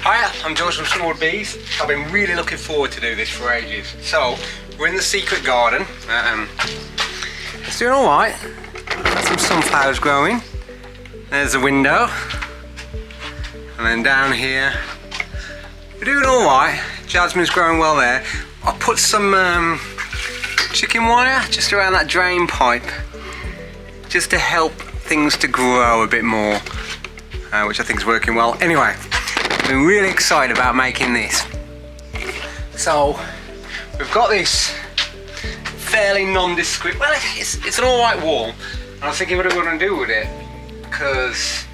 Hiya, I'm George from Smallwood Bees. I've been really looking forward to do this for ages. So, we're in the secret garden. It's doing alright. Got some sunflowers growing. There's the window. And then down here, we're doing alright. Jasmine's growing well there. I put some chicken wire just around that drain pipe, just to help things to grow a bit more, which I think is working well. Anyway, I've been really excited about making this. So, we've got this fairly nondescript, well, it's an alright wall. And I was thinking what I'm going to do with it, because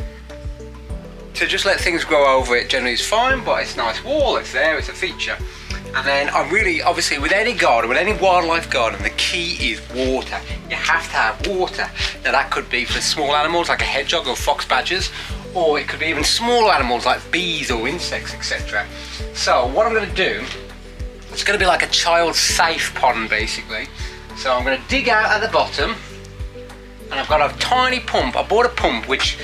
to just let things grow over it generally is fine, but it's a nice wall, it's there, it's a feature. And then I'm really, obviously with any garden, with any wildlife garden, the key is water. You have to have water. Now that could be for small animals like a hedgehog or fox badgers, or it could be even small animals like bees or insects, etc. So what I'm going to do, it's going to be like a child safe pond basically. So I'm going to dig out at the bottom, and I've got a tiny pump. I bought a pump which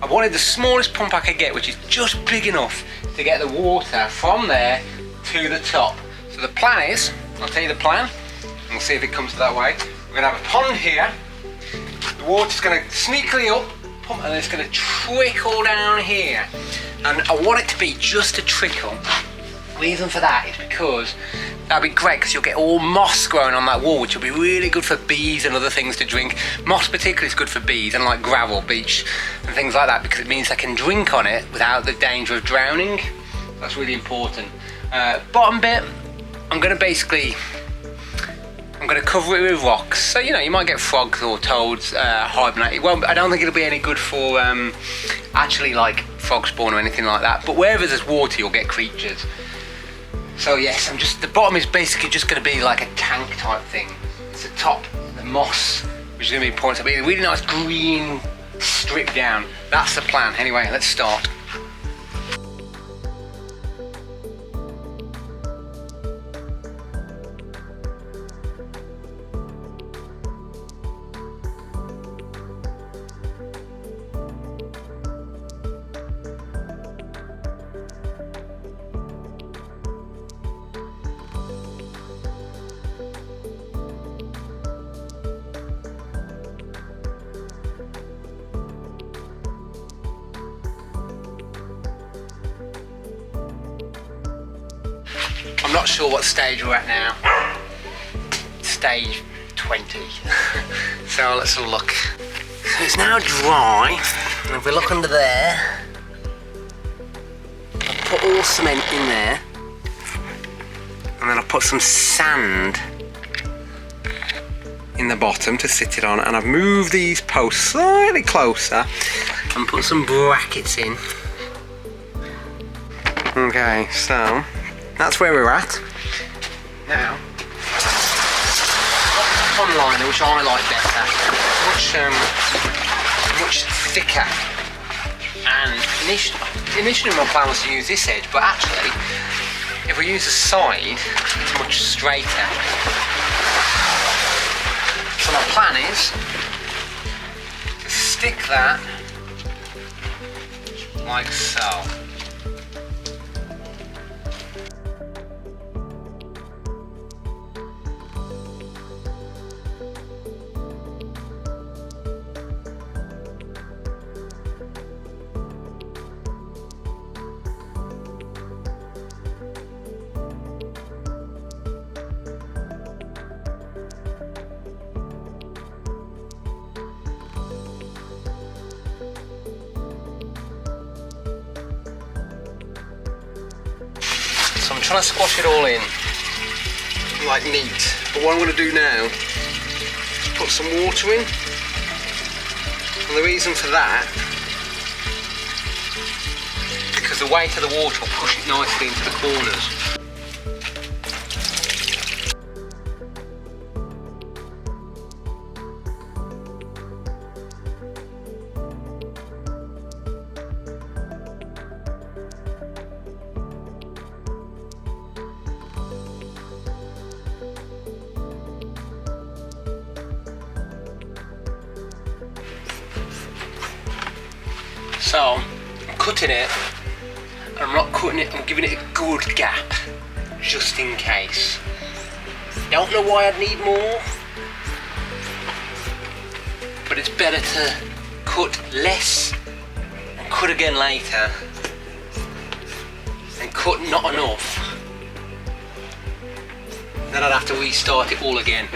I wanted the smallest pump I could get, which is just big enough to get the water from there to the top. So the plan is, I'll tell you the plan, and we'll see if it comes that way. We're going to have a pond here. The water's going to sneakily up, pump, and it's going to trickle down here. And I want it to be just a trickle. The reason for that is because that'd be great, because you'll get all moss growing on that wall, which will be really good for bees and other things to drink. Moss particularly is good for bees, and like gravel, beach and things like that, because it means they can drink on it without the danger of drowning. That's really important. Bottom bit, I'm going to cover it with rocks. So, you know, you might get frogs or toads hibernate. Well, I don't think it'll be any good for actually like frog spawn or anything like that. But wherever there's water, you'll get creatures. So yes, the bottom is basically just going to be like a tank type thing. It's the top, the moss, which is going to be important. It'll be a really nice green strip down. That's the plan. Anyway, let's start. I'm not sure what stage we're at now. Stage 20. So let's have a look. So it's now dry, and if we look under there, I'll put all cement in there, and then I'll put some sand in the bottom to sit it on, and I've moved these posts slightly closer and put some brackets in. Okay, so that's where we're at. Now, pond liner, which I like better, much thicker. And initially my plan was to use this edge, but actually, if we use the side, it's much straighter. So my plan is to stick that like so. So I'm trying to squash it all in, like neat. But what I'm going to do now is put some water in. And the reason for that, because the weight of the water will push it nicely into the corners. So I'm cutting it I'm not cutting it, I'm giving it a good gap, just in case. Don't know why I'd need more, but it's better to cut less and cut again later than cut not enough. Then I'd have to restart it all again.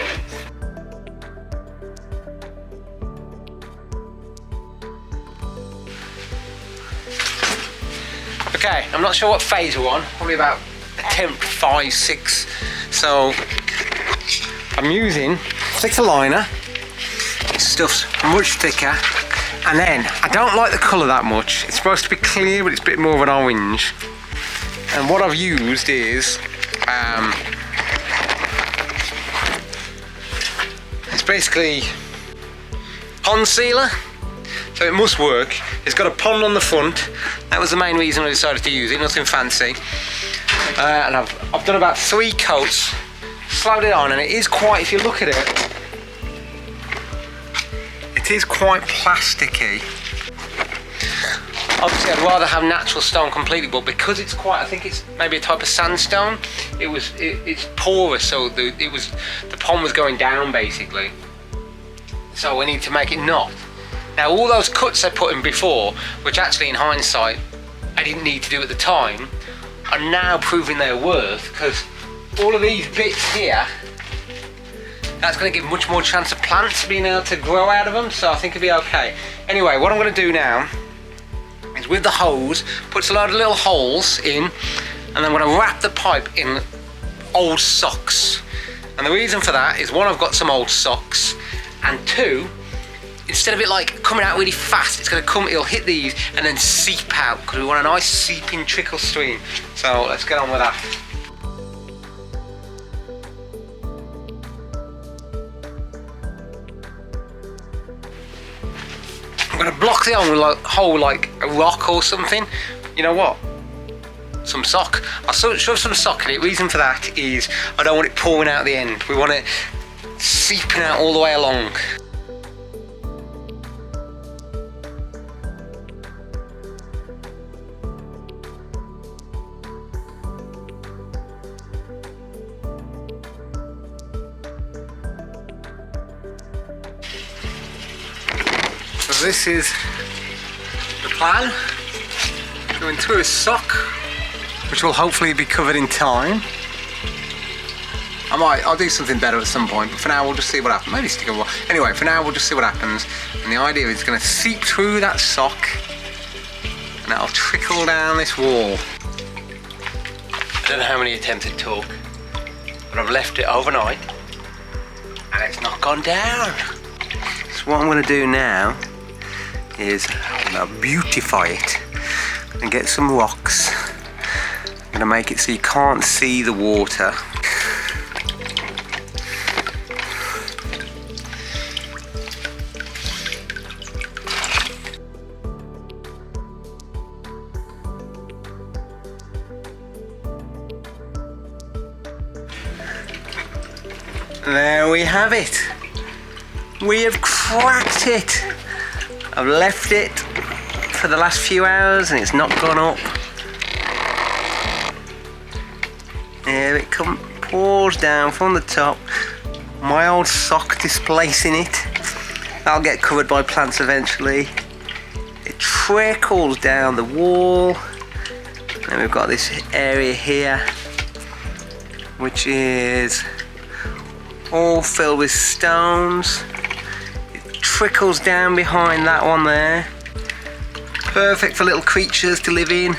Okay, I'm not sure what phase we're on, probably about attempt 5, 6. So I'm using thicker liner. This stuff's much thicker. And then I don't like the colour that much. It's supposed to be clear, but it's a bit more of an orange. And what I've used is it's basically pond sealer. So it must work. It's got a pond on the front. That was the main reason I decided to use it, nothing fancy. And I've done about 3 coats, slowed it on, and it is quite, if you look at it, it is quite plasticky. Obviously I'd rather have natural stone completely, but because it's quite, I think it's maybe a type of sandstone, it's porous, so the pond was going down basically. So we need to make it not. Now all those cuts I put in before, which actually in hindsight I didn't need to do at the time, are now proving their worth, because all of these bits here, that's going to give much more chance of plants being able to grow out of them, so I think it'll be okay. Anyway, what I'm going to do now is with the hose, put a load of little holes in, and I'm going to wrap the pipe in old socks. And the reason for that is, one, I've got some old socks, and 2, instead of it like coming out really fast, it's going to come, it'll hit these and then seep out, because we want a nice seeping trickle stream. So let's get on with that. I'm going to block the hole like a rock or something. You know what? Some sock. I'll shove some sock in it. Reason for that is I don't want it pouring out the end. We want it seeping out all the way along. So this is the plan. Going through a sock, which will hopefully be covered in time. I'll do something better at some point, but for now we'll just see what happens. Maybe stick a wall. Anyway, for now we'll just see what happens. And the idea is it's going to seep through that sock, and that'll trickle down this wall. I don't know how many attempts it took, but I've left it overnight, and it's not gone down. So what I'm going to do now is I'm going to beautify it and get some rocks. I'm going to make it so you can't see the water. There we have it. We have cracked it. I've left it for the last few hours and it's not gone up. There it pours down from the top. My old sock displacing it. That'll get covered by plants eventually. It trickles down the wall. Then we've got this area here, which is all filled with stones. It trickles down behind that one there. Perfect for little creatures to live in.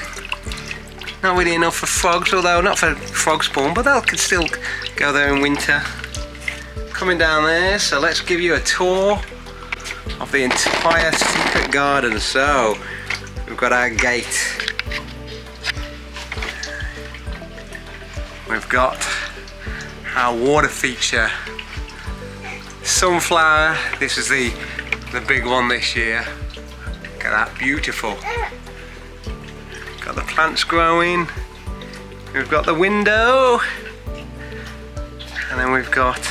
Not really enough for frogs, although not for frog spawn, but they could still go there in winter. Coming down there, so let's give you a tour of the entire secret garden. So we've got our gate. We've got our water feature. Sunflower, this is the big one this year. Look at that, beautiful. Got the plants growing. We've got the window. And then we've got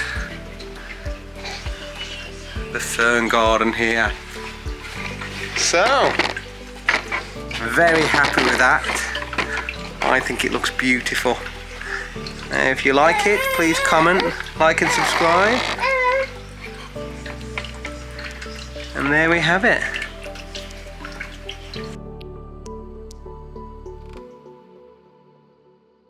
the fern garden here. So, very happy with that. I think it looks beautiful. If you like it, please comment, like and subscribe. And there we have it.